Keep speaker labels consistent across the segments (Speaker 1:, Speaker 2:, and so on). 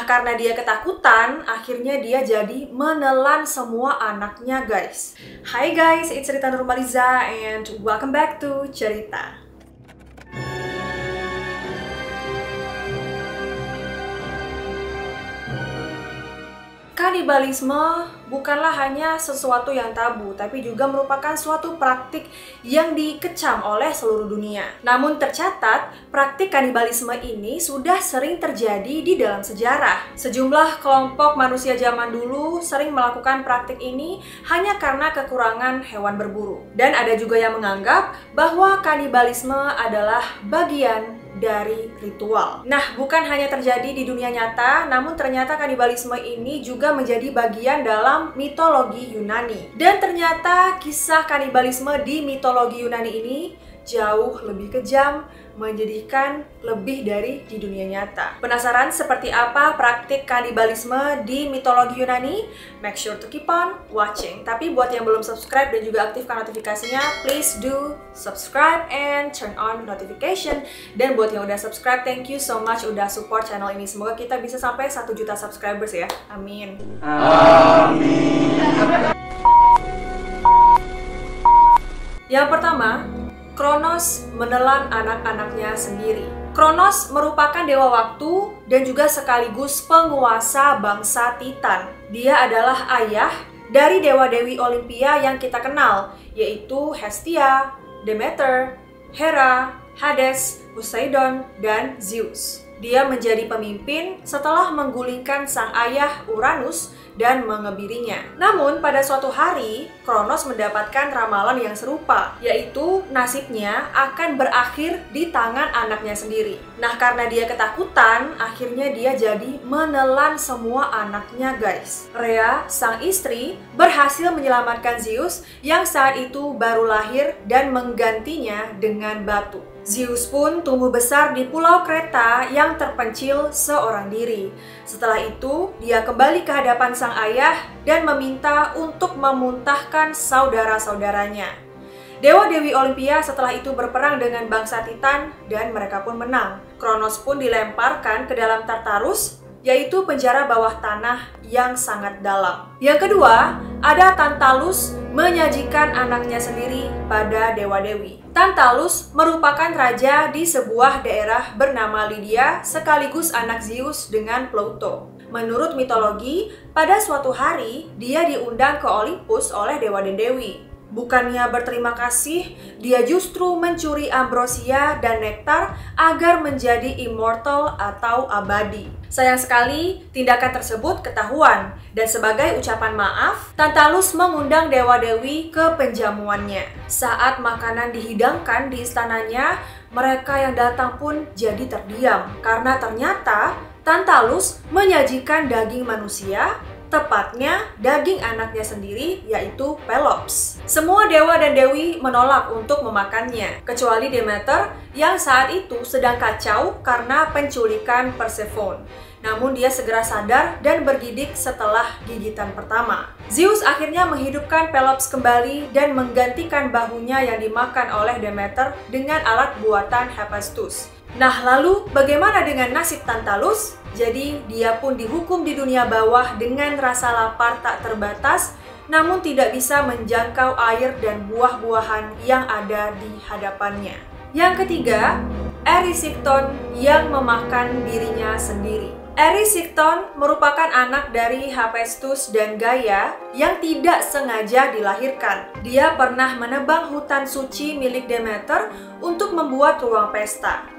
Speaker 1: Nah, karena dia ketakutan, akhirnya dia jadi menelan semua anaknya, guys. Hai guys, it's Cerita Nurmaliza and welcome back to Cerita. Kanibalisme bukanlah hanya sesuatu yang tabu, tapi juga merupakan suatu praktik yang dikecam oleh seluruh dunia. Namun tercatat, praktik kanibalisme ini sudah sering terjadi di dalam sejarah. Sejumlah kelompok manusia zaman dulu sering melakukan praktik ini hanya karena kekurangan hewan berburu. Dan ada juga yang menganggap bahwa kanibalisme adalah bagian dari ritual. Nah, bukan hanya terjadi di dunia nyata, namun ternyata kanibalisme ini juga menjadi bagian dalam mitologi Yunani. Dan ternyata kisah kanibalisme di mitologi Yunani ini jauh lebih kejam, menjadikan lebih dari di dunia nyata. Penasaran seperti apa praktik kanibalisme di mitologi Yunani? Make sure to keep on watching. Tapi buat yang belum subscribe dan juga aktifkan notifikasinya, please do subscribe and turn on notification. Dan buat yang udah subscribe, thank you so much udah support channel ini. Semoga kita bisa sampai 1 juta subscribers ya. Amin. Amin. Yang pertama, Kronos menelan anak-anaknya sendiri. Kronos merupakan dewa waktu dan juga sekaligus penguasa bangsa Titan. Dia adalah ayah dari dewa-dewi Olimpia yang kita kenal, yaitu Hestia, Demeter, Hera, Hades, Poseidon, dan Zeus. Dia menjadi pemimpin setelah menggulingkan sang ayah Uranus dan mengebirinya. Namun pada suatu hari, Kronos mendapatkan ramalan yang serupa, yaitu nasibnya akan berakhir di tangan anaknya sendiri. Nah, karena dia ketakutan, akhirnya dia jadi menelan semua anaknya, guys. Rhea, sang istri, berhasil menyelamatkan Zeus yang saat itu baru lahir dan menggantinya dengan batu. Zeus pun tumbuh besar di pulau Kreta yang terpencil seorang diri. Setelah itu, dia kembali ke hadapan sang ayah dan meminta untuk memuntahkan saudara-saudaranya. Dewa-dewi Olimpia setelah itu berperang dengan bangsa Titan dan mereka pun menang. Kronos pun dilemparkan ke dalam Tartarus, yaitu penjara bawah tanah yang sangat dalam. Yang kedua, ada Tantalus menyajikan anaknya sendiri pada dewa-dewi. Tantalus merupakan raja di sebuah daerah bernama Lydia, sekaligus anak Zeus dengan Pluto. Menurut mitologi, pada suatu hari dia diundang ke Olympus oleh dewa dan dewi. Bukannya berterima kasih, dia justru mencuri ambrosia dan nektar agar menjadi immortal atau abadi. Sayang sekali, tindakan tersebut ketahuan, dan sebagai ucapan maaf, Tantalus mengundang dewa-dewi ke penjamuannya. Saat makanan dihidangkan di istananya, mereka yang datang pun jadi terdiam, karena ternyata Tantalus menyajikan daging manusia, tepatnya daging anaknya sendiri, yaitu Pelops. Semua dewa dan dewi menolak untuk memakannya, kecuali Demeter yang saat itu sedang kacau karena penculikan Persephone. Namun dia segera sadar dan bergidik setelah gigitan pertama. Zeus akhirnya menghidupkan Pelops kembali dan menggantikan bahunya yang dimakan oleh Demeter dengan alat buatan Hephaestus. Nah, lalu bagaimana dengan nasib Tantalus? Jadi dia pun dihukum di dunia bawah dengan rasa lapar tak terbatas, namun tidak bisa menjangkau air dan buah-buahan yang ada di hadapannya. Yang ketiga, Erysichthon yang memakan dirinya sendiri. Erysichthon merupakan anak dari Hephaestus dan Gaia yang tidak sengaja dilahirkan. Dia pernah menebang hutan suci milik Demeter untuk membuat ruang pesta.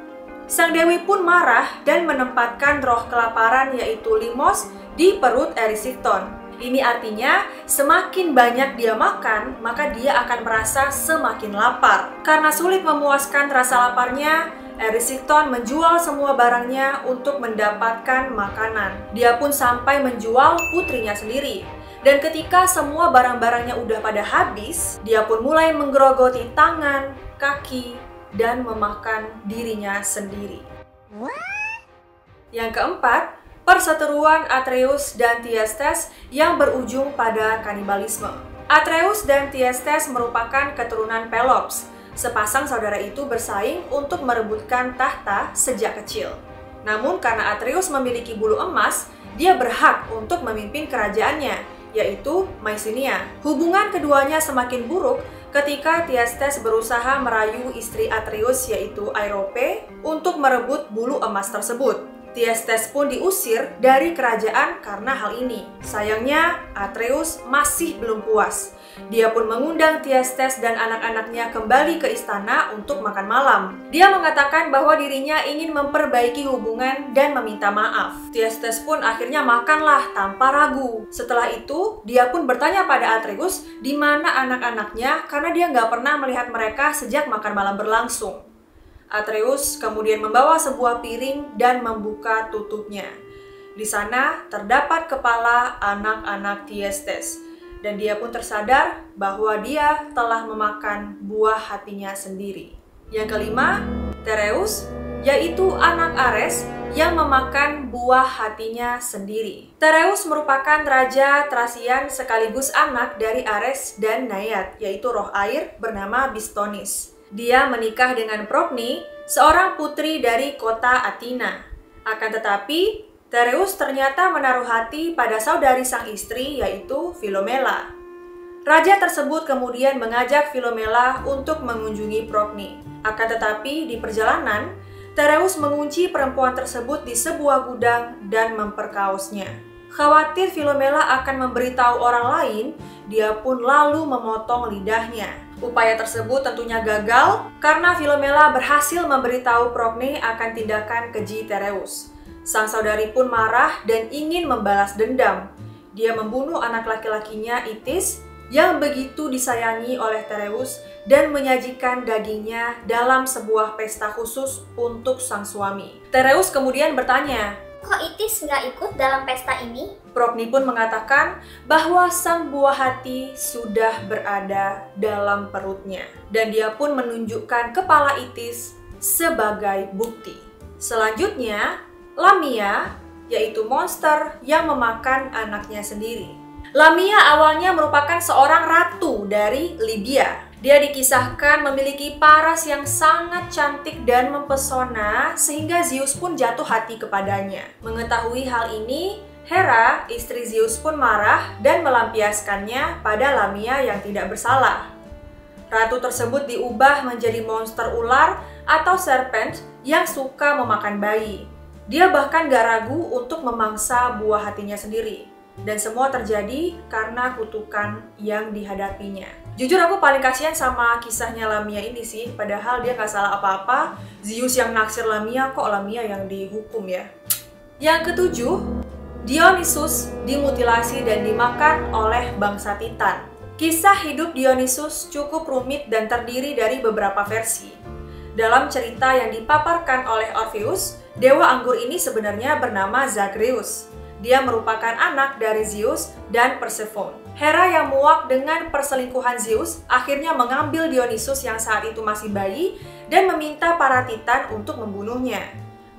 Speaker 1: Sang dewi pun marah dan menempatkan roh kelaparan yaitu Limos di perut Erysichthon. Ini artinya semakin banyak dia makan, maka dia akan merasa semakin lapar. Karena sulit memuaskan rasa laparnya, Erysichthon menjual semua barangnya untuk mendapatkan makanan. Dia pun sampai menjual putrinya sendiri. Dan ketika semua barang-barangnya udah pada habis, dia pun mulai menggerogoti tangan, kaki, dan memakan dirinya sendiri. Yang keempat, perseteruan Atreus dan Thyestes yang berujung pada kanibalisme. Atreus dan Thyestes merupakan keturunan Pelops. Sepasang saudara itu bersaing untuk merebutkan tahta sejak kecil. Namun karena Atreus memiliki bulu emas, dia berhak untuk memimpin kerajaannya, yaitu Mycenae. Hubungan keduanya semakin buruk ketika Thyestes berusaha merayu istri Atreus yaitu Aerope untuk merebut bulu emas tersebut. Thyestes pun diusir dari kerajaan karena hal ini. Sayangnya, Atreus masih belum puas. Dia pun mengundang Thyestes dan anak-anaknya kembali ke istana untuk makan malam. Dia mengatakan bahwa dirinya ingin memperbaiki hubungan dan meminta maaf. Thyestes pun akhirnya makanlah tanpa ragu. Setelah itu, dia pun bertanya pada Atreus di mana anak-anaknya karena dia nggak pernah melihat mereka sejak makan malam berlangsung. Atreus kemudian membawa sebuah piring dan membuka tutupnya. Di sana terdapat kepala anak-anak Thyestes, dan dia pun tersadar bahwa dia telah memakan buah hatinya sendiri. Yang kelima, Tereus, yaitu anak Ares yang memakan buah hatinya sendiri. Tereus merupakan raja Thracian sekaligus anak dari Ares dan Naiad, yaitu roh air bernama Bistonis. Dia menikah dengan Procne, seorang putri dari kota Athena. Akan tetapi, Tereus ternyata menaruh hati pada saudari sang istri, yaitu Philomela. Raja tersebut kemudian mengajak Philomela untuk mengunjungi Procne. Akan tetapi, di perjalanan, Tereus mengunci perempuan tersebut di sebuah gudang dan memperkaosnya. Khawatir Philomela akan memberitahu orang lain, dia pun lalu memotong lidahnya. Upaya tersebut tentunya gagal karena Philomela berhasil memberitahu Procne akan tindakan keji Tereus. Sang saudari pun marah dan ingin membalas dendam. Dia membunuh anak laki-lakinya Itis yang begitu disayangi oleh Tereus dan menyajikan dagingnya dalam sebuah pesta khusus untuk sang suami. Tereus kemudian bertanya,
Speaker 2: "Kok Itis nggak ikut dalam pesta ini?"
Speaker 1: Procne pun mengatakan bahwa sang buah hati sudah berada dalam perutnya. Dan dia pun menunjukkan kepala Itis sebagai bukti. Selanjutnya, Lamia, yaitu monster yang memakan anaknya sendiri. Lamia awalnya merupakan seorang ratu dari Libya. Dia dikisahkan memiliki paras yang sangat cantik dan mempesona sehingga Zeus pun jatuh hati kepadanya. Mengetahui hal ini, Hera, istri Zeus pun marah dan melampiaskannya pada Lamia yang tidak bersalah. Ratu tersebut diubah menjadi monster ular atau serpent yang suka memakan bayi. Dia bahkan gak ragu untuk memangsa buah hatinya sendiri. Dan semua terjadi karena kutukan yang dihadapinya. Jujur aku paling kasihan sama kisahnya Lamia ini sih. Padahal dia gak salah apa-apa. Zeus yang naksir Lamia, kok Lamia yang dihukum ya. Yang ketujuh, Dionysus dimutilasi dan dimakan oleh bangsa Titan. Kisah hidup Dionysus cukup rumit dan terdiri dari beberapa versi. Dalam cerita yang dipaparkan oleh Orpheus, dewa anggur ini sebenarnya bernama Zagreus. Dia merupakan anak dari Zeus dan Persephone. Hera yang muak dengan perselingkuhan Zeus akhirnya mengambil Dionysus yang saat itu masih bayi dan meminta para Titan untuk membunuhnya.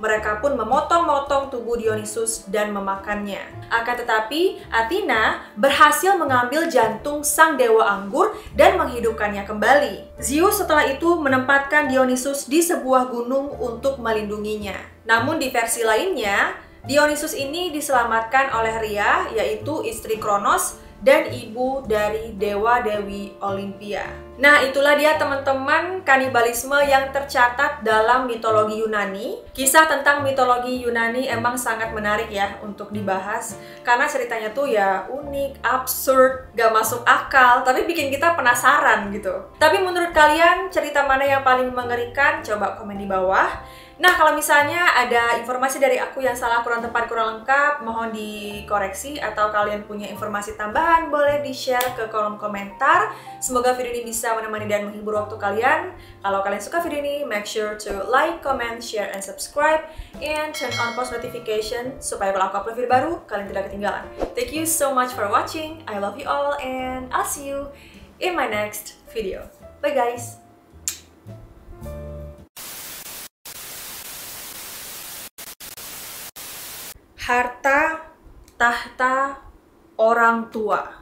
Speaker 1: Mereka pun memotong-motong tubuh Dionysus dan memakannya. Akan tetapi, Athena berhasil mengambil jantung sang dewa anggur dan menghidupkannya kembali. Zeus setelah itu menempatkan Dionysus di sebuah gunung untuk melindunginya. Namun di versi lainnya, Dionysus ini diselamatkan oleh Rhea, yaitu istri Kronos dan ibu dari dewa-dewi Olimpia. Nah, itulah dia teman-teman kanibalisme yang tercatat dalam mitologi Yunani. Kisah tentang mitologi Yunani emang sangat menarik ya untuk dibahas. Karena ceritanya tuh ya unik, absurd, gak masuk akal, tapi bikin kita penasaran gitu. Tapi menurut kalian cerita mana yang paling mengerikan? Coba komen di bawah. Nah, kalau misalnya ada informasi dari aku yang salah, kurang tepat, kurang lengkap, mohon dikoreksi. Atau kalian punya informasi tambahan, boleh di-share ke kolom komentar. Semoga video ini bisa menemani dan menghibur waktu kalian. Kalau kalian suka video ini, make sure to like, comment, share, and subscribe. And turn on post notification, supaya kalau aku upload video baru, kalian tidak ketinggalan. Thank you so much for watching. I love you all, and I'll see you in my next video. Bye guys! Harta, tahta, orang tua.